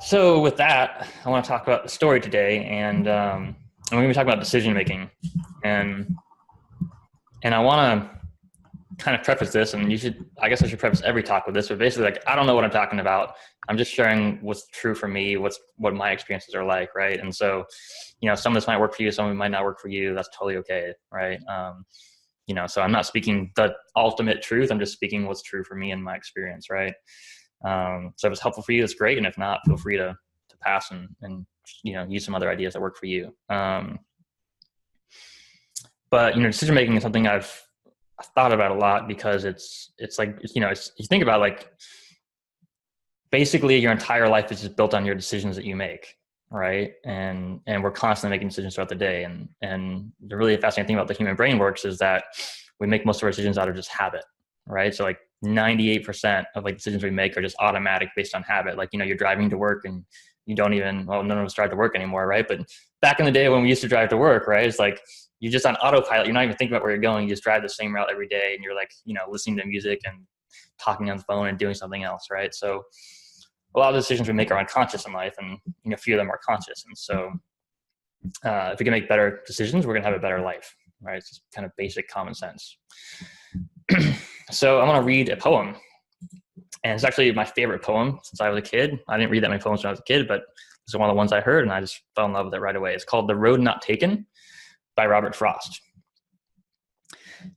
So with that, I want to talk about the story today, and we're going to be talking about decision making, and I want to kind of preface this, and I guess I should preface every talk with this, but basically, like, I don't know what I'm talking about. I'm just sharing what's true for me, what my experiences are like, right? And so, some of this might work for you, some of it might not work for you. That's totally okay, right? So I'm not speaking the ultimate truth. I'm just speaking what's true for me and my experience, right? So if it's helpful for you, that's great. And if not, feel free to pass and use some other ideas that work for you. But decision making is something I've thought about a lot, because it's like, you think about, like, basically your entire life is just built on your decisions that you make, right? And we're constantly making decisions throughout the day. And the really fascinating thing about the human brain works is that we make most of our decisions out of just habit, right? So like 98% of like decisions we make are just automatic based on habit. Like, you're driving to work and you don't even, none of us drive to work anymore, right? But back in the day when we used to drive to work, right, it's like you're just on autopilot. You're not even thinking about where you're going. You just drive the same route every day, and you're like, listening to music and talking on the phone and doing something else, right? So a lot of the decisions we make are unconscious in life, and a few of them are conscious. And so if we can make better decisions, we're going to have a better life, right? It's just kind of basic common sense. So I'm going to read a poem, and it's actually my favorite poem since I was a kid. I didn't read that many poems when I was a kid, but this is one of the ones I heard, and I just fell in love with it right away. It's called "The Road Not Taken" by Robert Frost.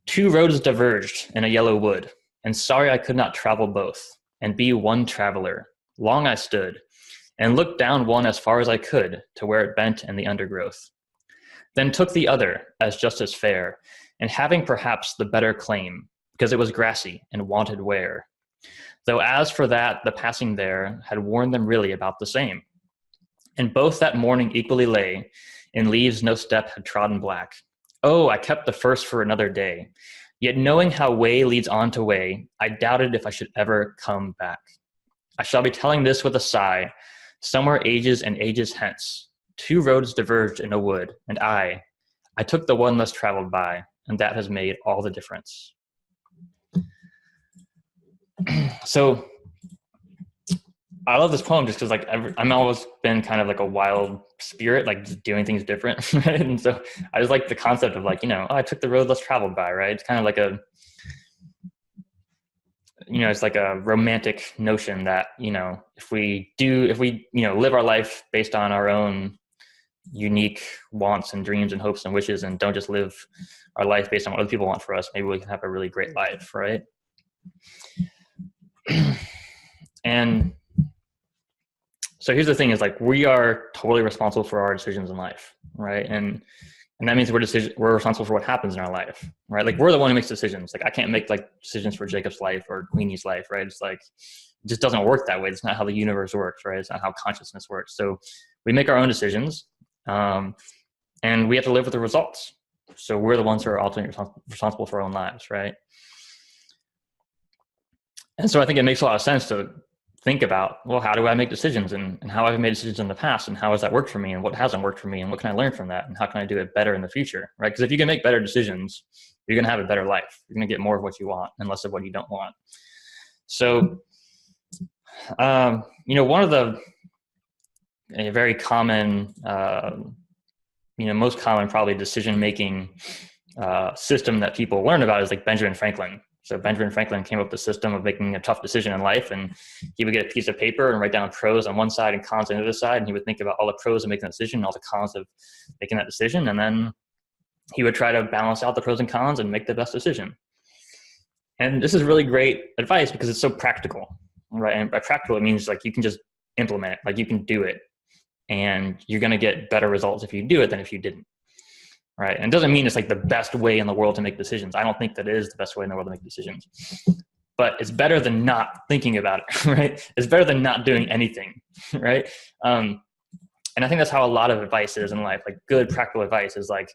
Two roads diverged in a yellow wood, and sorry I could not travel both, and be one traveler. Long I stood, and looked down one as far as I could, to where it bent in the undergrowth. Then took the other, as just as fair, and having perhaps the better claim, because it was grassy and wanted wear. Though as for that, the passing there had worn them really about the same. And both that morning equally lay, in leaves no step had trodden black. Oh, I kept the first for another day. Yet knowing how way leads on to way, I doubted if I should ever come back. I shall be telling this with a sigh. Somewhere ages and ages hence, two roads diverged in a wood, and I took the one less traveled by, and that has made all the difference. So I love this poem just because, like, I'm always been kind of like a wild spirit, like just doing things different, right? And so I just like the concept of, like, I took the road less traveled by, right? It's kind of like it's like a romantic notion that, if we live our life based on our own unique wants and dreams and hopes and wishes, and don't just live our life based on what other people want for us, maybe we can have a really great life, right? And so here's the thing, is like, we are totally responsible for our decisions in life, right? And that means we're responsible for what happens in our life, right? Like, we're the one who makes decisions. Like, I can't make like decisions for Jacob's life or Queenie's life, right? It's like, it just doesn't work that way. It's not how the universe works, right? It's not how consciousness works. So we make our own decisions, and we have to live with the results. So we're the ones who are ultimately responsible for our own lives, right? And so I think it makes a lot of sense to think about, well, how do I make decisions, and how I've made decisions in the past, and how has that worked for me, and what hasn't worked for me, and what can I learn from that, and how can I do it better in the future, right? Because if you can make better decisions, you're going to have a better life. You're going to get more of what you want and less of what you don't want. So, one of the very common, most common probably decision-making system that people learn about is like Benjamin Franklin. So Benjamin Franklin came up with the system of making a tough decision in life, and he would get a piece of paper and write down pros on one side and cons on the other side, and he would think about all the pros of making that decision and all the cons of making that decision, and then he would try to balance out the pros and cons and make the best decision. And this is really great advice because it's so practical, right? And by practical, it means like you can just implement it, like you can do it, and you're going to get better results if you do it than if you didn't. Right. And it doesn't mean it's like the best way in the world to make decisions. I don't think that it is the best way in the world to make decisions, but it's better than not thinking about it. Right. It's better than not doing anything. Right. And I think that's how a lot of advice is in life. Like, good practical advice is like,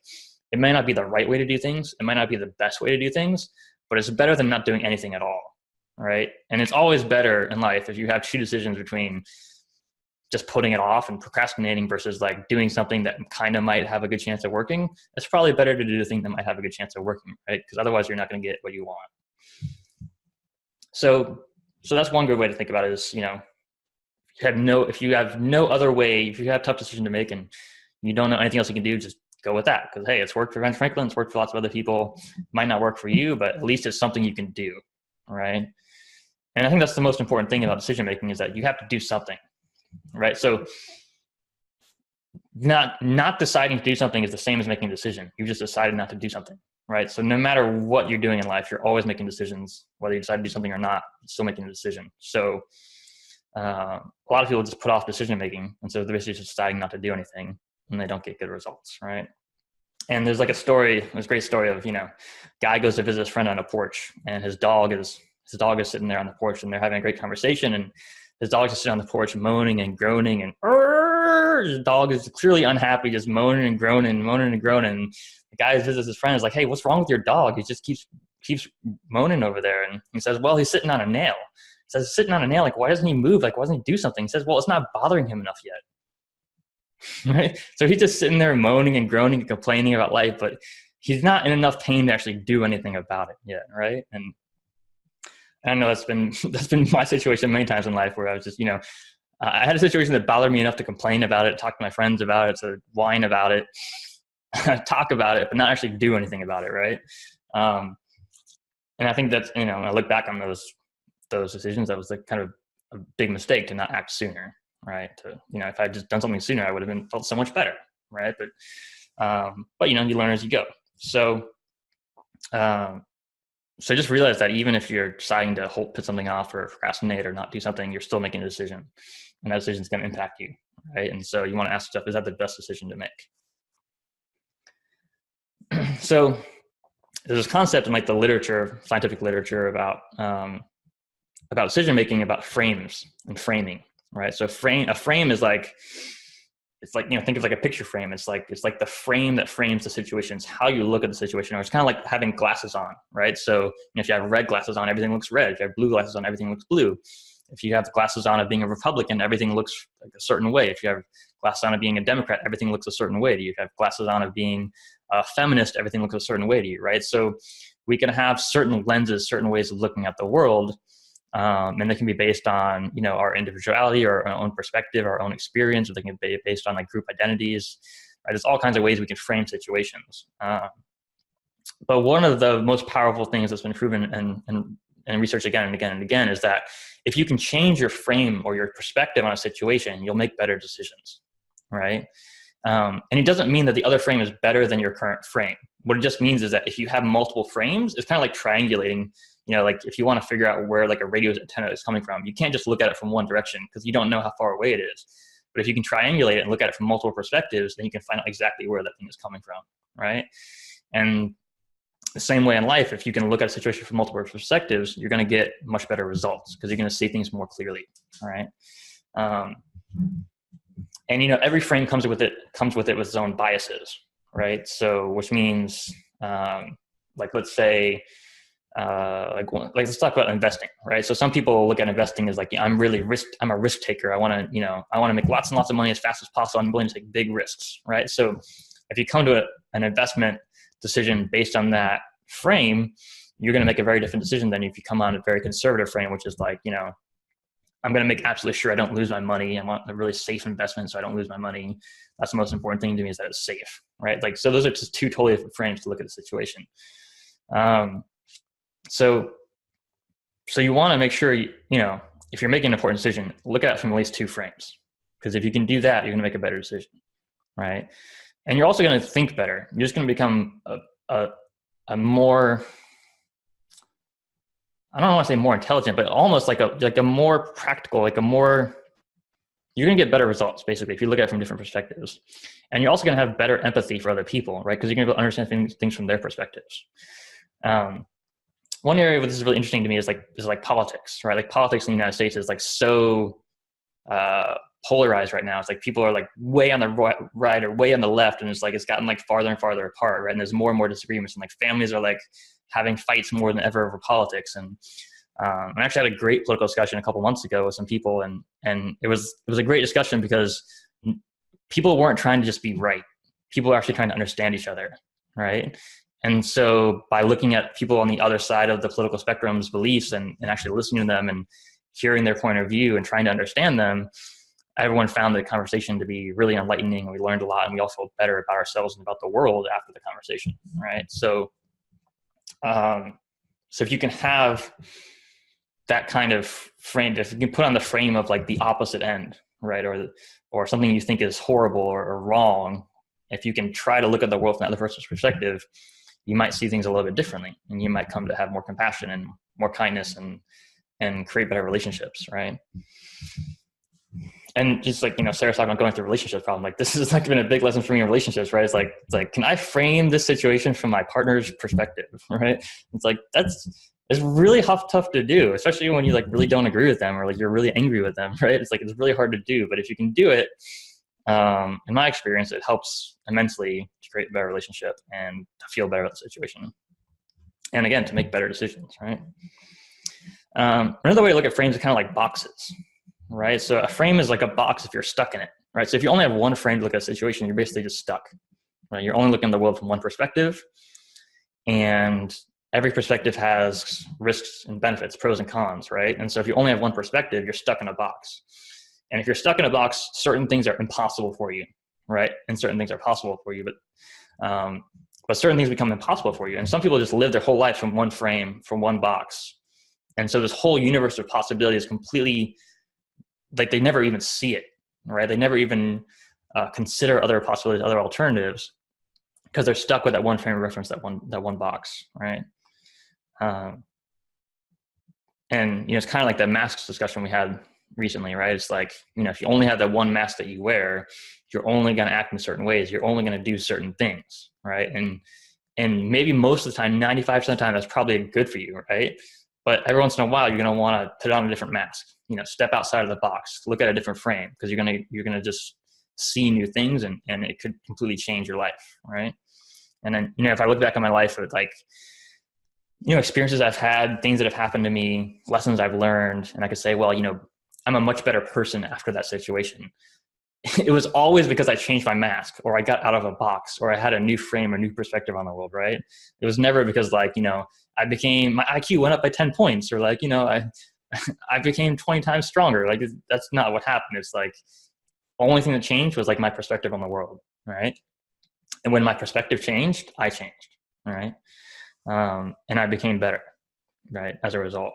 it may not be the right way to do things. It might not be the best way to do things, but it's better than not doing anything at all. Right. And it's always better in life if you have two decisions between just putting it off and procrastinating versus like doing something that kind of might have a good chance of working. It's probably better to do the thing that might have a good chance of working, right? Because otherwise you're not going to get what you want. So that's one good way to think about it is, if you have no other way, if you have a tough decision to make and you don't know anything else you can do, just go with that. Because, hey, it's worked for Benjamin Franklin. It's worked for lots of other people. It might not work for you, but at least it's something you can do, right? And I think that's the most important thing about decision making is that you have to do something, right? So not deciding to do something is the same as making a decision. You just decided not to do something, right? So no matter what you're doing in life, you're always making decisions. Whether you decide to do something or not, you're still making a decision. So a lot of people just put off decision making, and so they're basically just deciding not to do anything, and they don't get good results, right? And there's like there's a great story of, guy goes to visit his friend on a porch, and his dog is sitting there on the porch, and they're having a great conversation, and his dog is sitting on the porch moaning and groaning, and his dog is clearly unhappy, just moaning and groaning. The guy who visits his friend is like, hey, what's wrong with your dog? He just keeps moaning over there. And he says, well, he's sitting on a nail. He says, sitting on a nail, like, why doesn't he move? Like, why doesn't he do something? He says, well, it's not bothering him enough yet. Right? So he's just sitting there moaning and groaning and complaining about life, but he's not in enough pain to actually do anything about it yet, right? And I know that's been my situation many times in life where I was just, I had a situation that bothered me enough to complain about it, talk to my friends about it, to whine about it, talk about it, but not actually do anything about it, right? And I think that's, when I look back on those decisions, that was like kind of a big mistake to not act sooner, right? To, if I had just done something sooner, I would have felt so much better, right? But you learn as you go. So just realize that even if you're deciding to put something off or procrastinate or not do something, you're still making a decision, and that decision is going to impact you, right? And so you want to ask yourself, is that the best decision to make? So there's this concept in like the literature, scientific literature about decision making, about frames and framing, right? So a frame is like, it's like, think of like a picture frame. It's like the frame that frames the situation. It's how you look at the situation. Or it's kind of like having glasses on, right? So if you have red glasses on, everything looks red. If you have blue glasses on, everything looks blue. If you have glasses on of being a Republican, everything looks like a certain way. If you have glasses on of being a Democrat, everything looks a certain way to you. If you have glasses on of being a feminist, everything looks a certain way to you, right? So we can have certain lenses, certain ways of looking at the world. And they can be based on, our individuality or our own perspective, our own experience, or they can be based on like group identities, right? There's all kinds of ways we can frame situations. But one of the most powerful things that's been proven and researched again and again and again is that if you can change your frame or your perspective on a situation, you'll make better decisions, right? And it doesn't mean that the other frame is better than your current frame. What it just means is that if you have multiple frames, it's kind of like triangulating. Like if you want to figure out where like a radio antenna is coming from, you can't just look at it from one direction because you don't know how far away it is. But if you can triangulate it and look at it from multiple perspectives, then you can find out exactly where that thing is coming from, right? And the same way in life, if you can look at a situation from multiple perspectives, you're going to get much better results because you're going to see things more clearly, all right? And every frame comes with it with its own biases, right? So which means like let's say let's talk about investing, right? So some people look at investing as like, I'm a risk taker. I want to make lots and lots of money as fast as possible. I'm willing to take big risks, right? So if you come to an investment decision based on that frame, you're going to make a very different decision than if you come on a very conservative frame, which is like, I'm going to make absolutely sure I don't lose my money. I want a really safe investment so I don't lose my money. That's the most important thing to me, is that it's safe, right? Like, so those are just two totally different frames to look at the situation. So you want to make sure, if you're making an important decision, look at it from at least two frames. Because if you can do that, you're going to make a better decision, right? And you're also going to think better. You're just going to become a more, I don't want to say more intelligent, but almost like a more practical, you're going to get better results, basically, if you look at it from different perspectives. And you're also going to have better empathy for other people, right? Because you're going to be able to understand things from their perspectives. One area where this is really interesting to me is like politics, right? Like politics in the United States is like so polarized right now. It's like people are like way on the right or way on the left, and it's gotten like farther and farther apart, right? And there's more and more disagreements, and like families are like having fights more than ever over politics. And I actually had a great political discussion a couple months ago with some people, and it was a great discussion because people weren't trying to just be right. People were actually trying to understand each other, right? And so by looking at people on the other side of the political spectrum's beliefs and actually listening to them and hearing their point of view and trying to understand them, everyone found the conversation to be really enlightening. We learned a lot, and we all felt better about ourselves and about the world after the conversation, right? So, so if you can have that kind of frame, if you can put on the frame of like the opposite end, right, or something you think is horrible or wrong, if you can try to look at the world from the other person's perspective, you might see things a little bit differently, and you might come to have more compassion and more kindness and create better relationships, right? And just like, Sarah's talking about going through a relationship problem, like this is like been a big lesson for me in relationships, right? It's like, can I frame this situation from my partner's perspective, right? It's like, it's really tough to do, especially when you like really don't agree with them or like you're really angry with them, right? It's like, it's really hard to do, but if you can do it, in my experience, it helps immensely to create a better relationship and to feel better about the situation. And again, to make better decisions, right? Another way to look at frames is kind of like boxes, right? So a frame is like a box if you're stuck in it, right? So if you only have one frame to look at a situation, you're basically just stuck, right? You're only looking at the world from one perspective, and every perspective has risks and benefits, pros and cons, right? And so if you only have one perspective, you're stuck in a box. And if you're stuck in a box, certain things are impossible for you, right? And certain things are possible for you, but certain things become impossible for you. And some people just live their whole life from one frame, from one box. And so this whole universe of possibility is completely, like they never even see it, right? They never even consider other possibilities, other alternatives, because they're stuck with that one frame of reference, that one box, right? And it's kind of like the masks discussion we had recently, right? It's like, if you only have that one mask that you wear, you're only going to act in certain ways. You're only going to do certain things, right? And maybe most of the time, 95% of the time, that's probably good for you, right? But every once in a while, you're going to want to put on a different mask, step outside of the box, look at a different frame, because you're going to just see new things, and it could completely change your life, right? And then, if I look back on my life with like, experiences I've had, things that have happened to me, lessons I've learned, and I could say, well, I'm a much better person after that situation. It was always because I changed my mask, or I got out of a box, or I had a new frame or new perspective on the world, right? It was never because like, my IQ went up by 10 points, or like, I became 20 times stronger. Like that's not what happened. It's like, the only thing that changed was like my perspective on the world, right? And when my perspective changed, I changed, right? And I became better, right, as a result.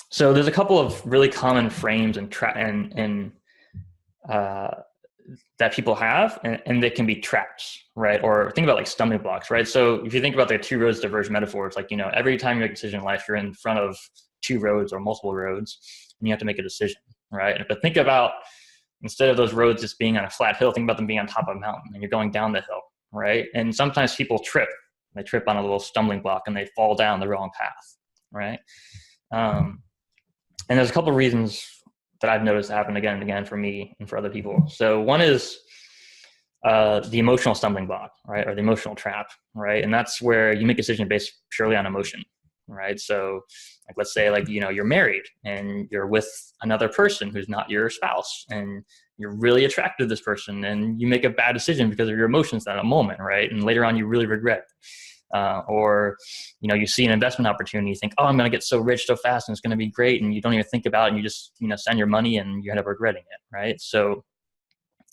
So there's a couple of really common frames that people have, and they can be traps, right? Or think about like stumbling blocks, right? So if you think about the two roads diverge metaphor, it's like, every time you make a decision in life, you're in front of two roads or multiple roads, and you have to make a decision, right? But think about, instead of those roads just being on a flat hill, think about them being on top of a mountain, and you're going down the hill, right? And sometimes people trip. They trip on a little stumbling block, and they fall down the wrong path, right? And there's a couple of reasons that I've noticed happen again and again for me and for other people. So one is the emotional stumbling block, right? Or the emotional trap, right? And that's where you make a decision based purely on emotion, right? So like, let's say like, you're married and you're with another person who's not your spouse, and you're really attracted to this person, and you make a bad decision because of your emotions at a moment, right? And later on you really regret it. Or, you see an investment opportunity, you think, oh, I'm going to get so rich so fast and it's going to be great. And you don't even think about it, and you just, send your money, and you end up regretting it. Right. So,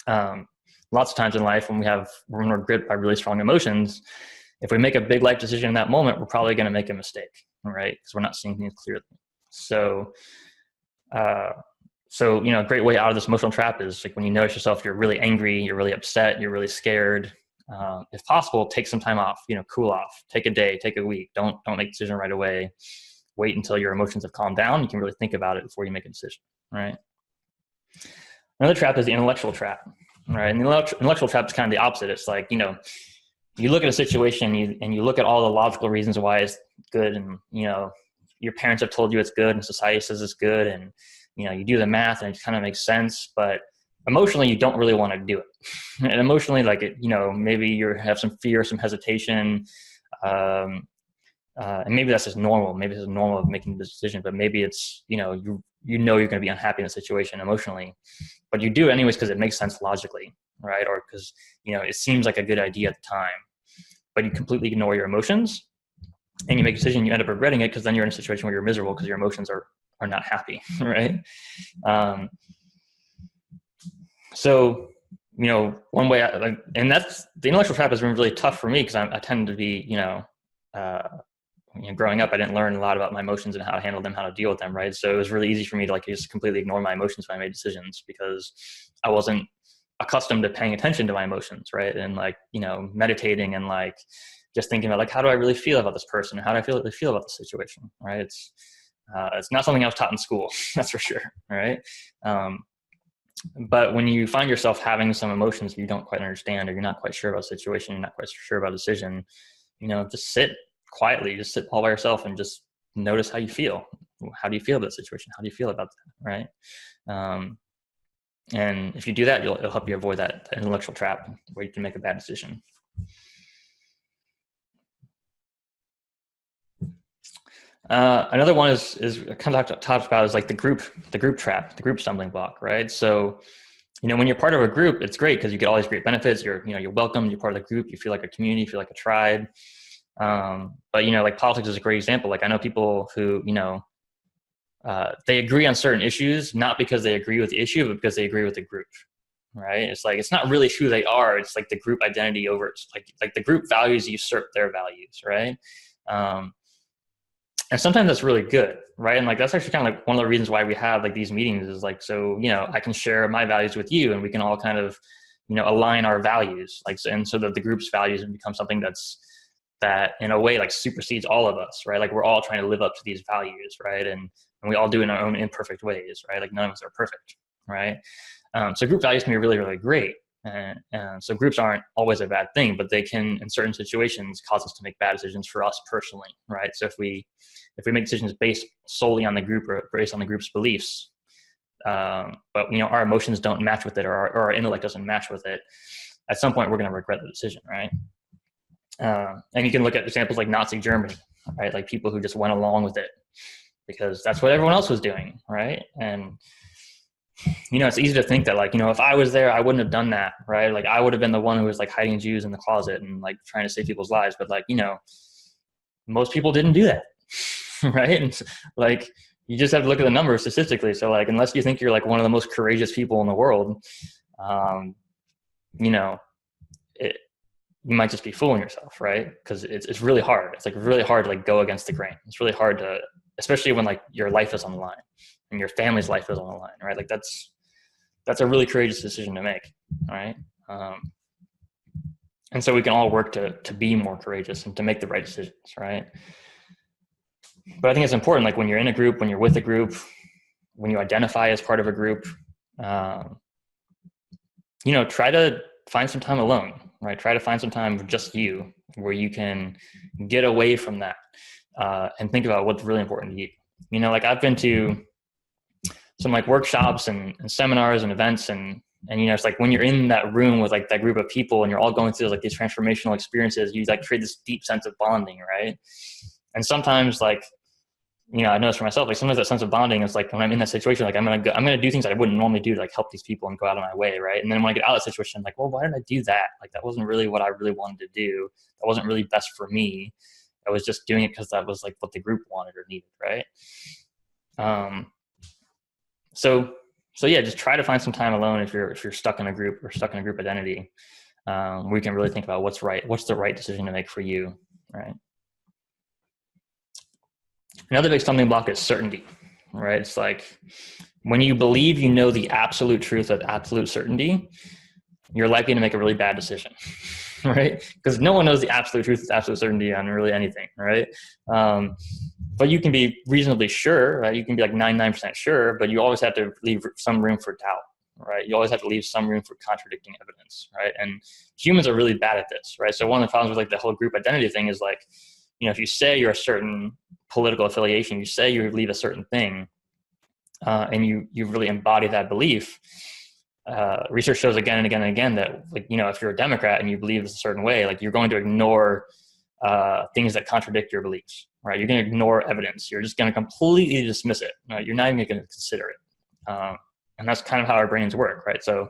lots of times in life when we're gripped by really strong emotions, if we make a big life decision in that moment, we're probably going to make a mistake. Right. Because we're not seeing things clearly. So, a great way out of this emotional trap is like when you notice yourself, you're really angry, you're really upset, you're really scared. If possible, take some time off, cool off, take a day, take a week. Don't make a decision right away. Wait until your emotions have calmed down. You can really think about it before you make a decision, right? Another trap is the intellectual trap, right? And the intellectual trap is kind of the opposite. It's like, you look at a situation and you look at all the logical reasons why it's good, and, your parents have told you it's good, and society says it's good, and, you do the math and it kind of makes sense, but emotionally, you don't really want to do it. And emotionally, like, maybe you have some fear, some hesitation, and maybe that's just normal. Maybe it's normal of making the decision, but maybe it's, you you know you're going to be unhappy in a situation emotionally, but you do it anyways because it makes sense logically, right? Or because, you know, it seems like a good idea at the time, but you completely ignore your emotions and you make a decision, you end up regretting it because then you're in a situation where you're miserable because your emotions are not happy, right? So, you know, one way, and that's, the intellectual trap has been really tough for me because I tend to be, growing up, I didn't learn a lot about my emotions and how to handle them, how to deal with them, right? So it was really easy for me to like just completely ignore my emotions when I made decisions because I wasn't accustomed to paying attention to my emotions, right? And like, you know, meditating and like just thinking about like, how do I really feel about this person? How do I really feel about the situation, right? It's not something I was taught in school, that's for sure, right? But when you find yourself having some emotions you don't quite understand, or you're not quite sure about a situation, you're not quite sure about a decision, you know, just sit quietly, just sit all by yourself and just notice how you feel. How do you feel about the situation? How do you feel about that, right? And if you do that, it'll help you avoid that intellectual trap where you can make a bad decision. Another one is kind of talked about is like the group trap, the group stumbling block, right? So, you know, when you're part of a group, it's great because you get all these great benefits. You're welcome. You're part of the group. You feel like a community. You feel like a tribe. But you know, like politics is a great example. Like I know people who, you know, they agree on certain issues, not because they agree with the issue, but because they agree with the group, right? It's like, it's not really who they are. It's like the group identity over, like the group values usurp their values, right? And sometimes that's really good, right? And like, that's actually kind of like one of the reasons why we have like these meetings is like, so, you know, I can share my values with you and we can all kind of, you know, align our values, like, and so that the group's values become something that in a way like supersedes all of us, right? Like we're all trying to live up to these values, right? And we all do in our own imperfect ways, right? Like none of us are perfect, right? So group values can be really, really great. And so groups aren't always a bad thing, but they can, in certain situations, cause us to make bad decisions for us personally, right? So if we make decisions based solely on the group or based on the group's beliefs, but you know our emotions don't match with it, or our intellect doesn't match with it, at some point we're going to regret the decision, right? And you can look at examples like Nazi Germany, right? Like people who just went along with it because that's what everyone else was doing, right? And you know, it's easy to think that like, you know, if I was there, I wouldn't have done that, right? Like I would have been the one who was like hiding Jews in the closet and like trying to save people's lives. But like, you know, most people didn't do that, right? And like, you just have to look at the numbers statistically. So like, unless you think you're like one of the most courageous people in the world, you know, you might just be fooling yourself, right? Because it's really hard. It's like really hard to like go against the grain. It's really hard to, especially when like your life is on the line and your family's life is on the line, right? Like that's a really courageous decision to make, right? And so we can all work to be more courageous and to make the right decisions, right? But I think it's important, like when you're in a group, when you're with a group, when you identify as part of a group, you know, try to find some time alone, right? Try to find some time with just you where you can get away from that and think about what's really important to you. You know, like I've been to some like workshops and seminars and events and you know, it's like when you're in that room with like that group of people and you're all going through like these transformational experiences, you like create this deep sense of bonding, right? And sometimes like, you know, I noticed for myself, like sometimes that sense of bonding is like when I'm in that situation, like I'm gonna do things that I wouldn't normally do to like help these people and go out of my way, right? And then when I get out of that situation, I'm like, well, why did I do that? Like that wasn't really what I really wanted to do. That wasn't really best for me. I was just doing it because that was like what the group wanted or needed, right? So yeah, just try to find some time alone if you're stuck in a group or stuck in a group identity, where you can really think about what's the right decision to make for you, right? Another big stumbling block is certainty, right? It's like when you believe you know the absolute truth with absolute certainty, you're likely to make a really bad decision, right? Because no one knows the absolute truth with absolute certainty on really anything, right? But you can be reasonably sure, right? You can be like 99% sure, but you always have to leave some room for doubt, right? You always have to leave some room for contradicting evidence, right? And humans are really bad at this, right? So one of the problems with like the whole group identity thing is like, you know, if you say you're a certain political affiliation, you say you believe a certain thing, and you really embody that belief, research shows again and again and again that like, you know, if you're a Democrat and you believe a certain way, like you're going to ignore things that contradict your beliefs, right? You're going to ignore evidence. You're just going to completely dismiss it. Right? You're not even going to consider it. And that's kind of how our brains work, right? So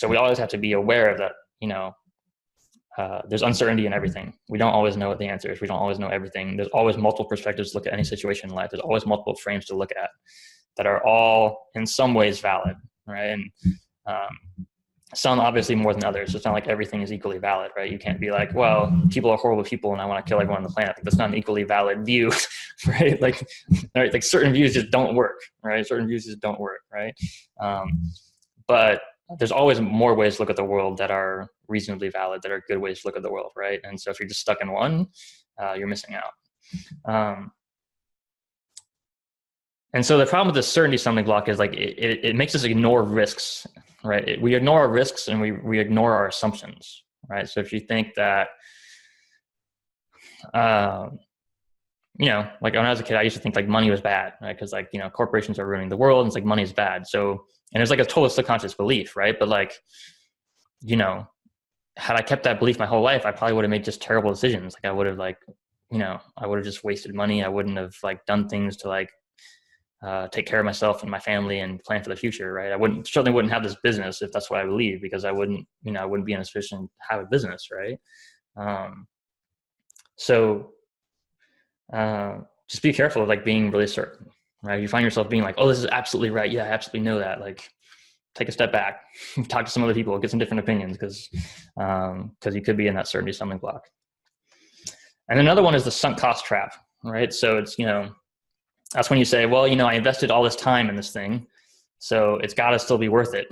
we always have to be aware of that, there's uncertainty in everything. We don't always know what the answer is. We don't always know everything. There's always multiple perspectives to look at any situation in life. There's always multiple frames to look at that are all in some ways valid, right? And some obviously more than others. So it's not like everything is equally valid, right? You can't be like, well, people are horrible people and I want to kill everyone on the planet. Like, that's not an equally valid view, right? Like certain views just don't work, right? Certain views just don't work, right? But there's always more ways to look at the world that are reasonably valid, that are good ways to look at the world, right? And so if you're just stuck in one, you're missing out. And so the problem with the certainty stumbling block is like it makes us ignore risks, right? We ignore our risks and we ignore our assumptions, right? So if you think that, like when I was a kid, I used to think like money was bad, right? Because like, corporations are ruining the world and it's like money is bad. So, and it's like a total subconscious belief, right? But like, had I kept that belief my whole life, I probably would have made just terrible decisions. Like I would have I would have just wasted money. I wouldn't have like done things to like, take care of myself and my family and plan for the future, right? I certainly wouldn't have this business if that's what I believe, because I wouldn't be in a position to have a business, right? Just be careful of like being really certain, right? You find yourself being like, oh, this is absolutely right. Yeah, I absolutely know that. Like, take a step back, talk to some other people, get some different opinions, because you could be in that certainty stumbling block. And another one is the sunk cost trap, right? So it's, that's when you say, well, I invested all this time in this thing, so it's got to still be worth it.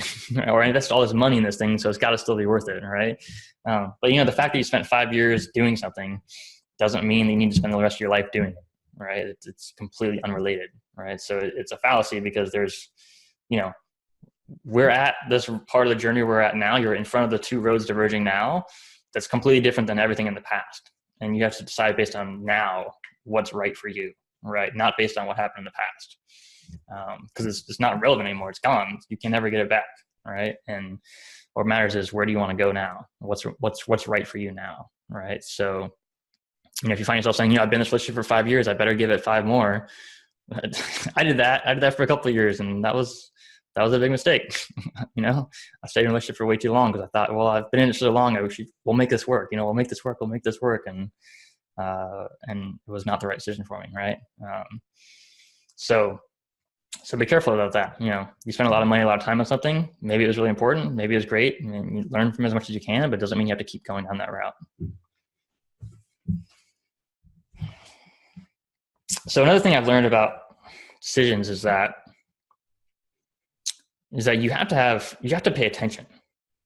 Or I invested all this money in this thing, so it's got to still be worth it, right? But the fact that you spent 5 years doing something doesn't mean that you need to spend the rest of your life doing it, right? It's completely unrelated, right? So it's a fallacy, because there's, we're at this part of the journey we're at now. You're in front of the two roads diverging now. That's completely different than everything in the past. And you have to decide based on now what's right for you. Right, not based on what happened in the past, because it's not relevant anymore. It's gone. You can never get it back, right? And what matters is, where do you want to go now? What's right for you now, right? So, if you find yourself saying, I've been in this relationship for 5 years, I better give it 5 more. I did that for a couple of years, and that was a big mistake. I stayed in a relationship for way too long because I thought, well, I've been in it so long, we'll make this work. We'll make this work, and it was not the right decision for me, right? So be careful about that. You spend a lot of money, a lot of time on something. Maybe it was really important. Maybe it was great. And you learn from as much as you can, but it doesn't mean you have to keep going down that route. So another thing I've learned about decisions is that you have to pay attention,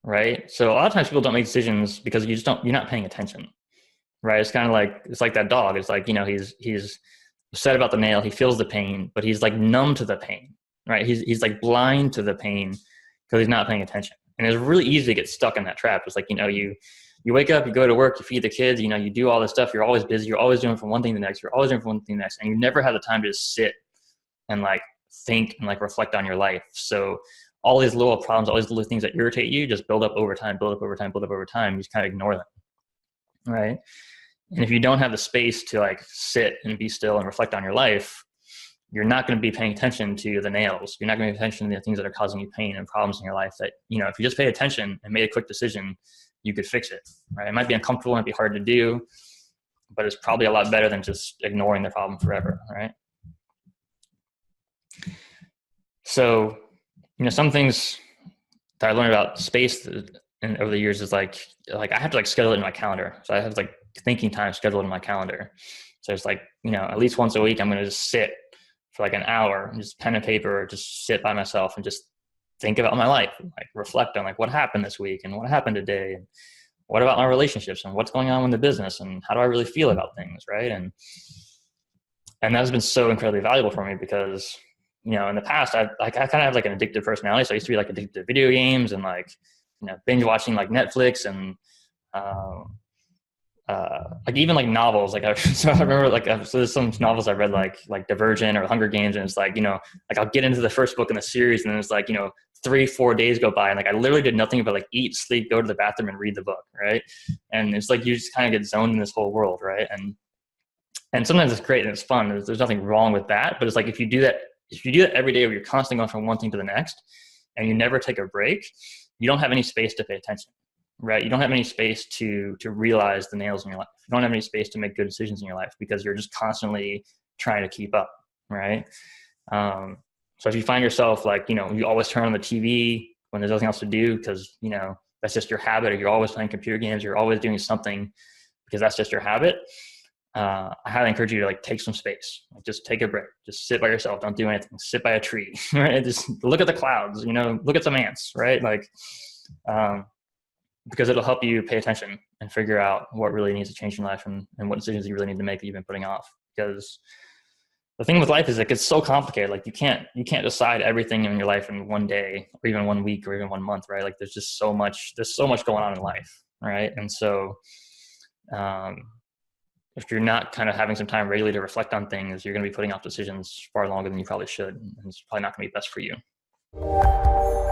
right? So a lot of times people don't make decisions because you're not paying attention. Right. It's kind of like, it's like that dog. It's like, he's upset about the nail. He feels the pain, but he's like numb to the pain, right? He's like blind to the pain because he's not paying attention. And it's really easy to get stuck in that trap. It's like, you wake up, you go to work, you feed the kids, you do all this stuff. You're always busy. You're always doing from one thing to the next. You're always doing from one thing to the next. And you never have the time to just sit and like think and like reflect on your life. So all these little problems, all these little things that irritate you just build up over time. You just kind of ignore them. Right. And if you don't have the space to like sit and be still and reflect on your life, you're not going to be paying attention to the nails. You're not going to pay attention to the things that are causing you pain and problems in your life that, if you just pay attention and made a quick decision, you could fix it, right? It might be uncomfortable, it might be hard to do, but it's probably a lot better than just ignoring the problem forever, right? So, some things that I learned about space and over the years is like I have to like schedule it in my calendar. So I have like thinking time scheduled in my calendar. So it's like, at least once a week, I'm going to just sit for like an hour and just pen and paper, just sit by myself and just think about my life, like reflect on like what happened this week and what happened today, and what about my relationships and what's going on in the business and how do I really feel about things, right? And that's been so incredibly valuable for me because, in the past, I kind of have like an addictive personality. So I used to be like addicted to video games and like, binge watching like Netflix and like even like novels. Like so I remember like so there's some novels I read like Divergent or Hunger Games, and it's like like I'll get into the first book in the series and then it's like 3-4 days go by and like I literally did nothing but like eat, sleep, go to the bathroom and read the book, right? And it's like you just kind of get zoned in this whole world, right? And sometimes it's great and it's fun. There's nothing wrong with that, but it's like if you do that every day where you're constantly going from one thing to the next and you never take a break, you don't have any space to pay attention, right? You don't have any space to realize the nails in your life. You don't have any space to make good decisions in your life because you're just constantly trying to keep up, right? So if you find yourself like, you always turn on the TV when there's nothing else to do because, that's just your habit, or you're always playing computer games, you're always doing something because that's just your habit, I highly encourage you to like take some space, like just take a break, just sit by yourself, don't do anything, sit by a tree, right? Just look at the clouds, look at some ants, right? Like, because it'll help you pay attention and figure out what really needs to change in life and what decisions you really need to make that you've been putting off. Because the thing with life is it gets so complicated. Like you can't decide everything in your life in one day or even 1 week or even 1 month, right? Like there's so much going on in life, right? And so, if you're not kind of having some time regularly to reflect on things, you're going to be putting off decisions far longer than you probably should. And it's probably not going to be best for you.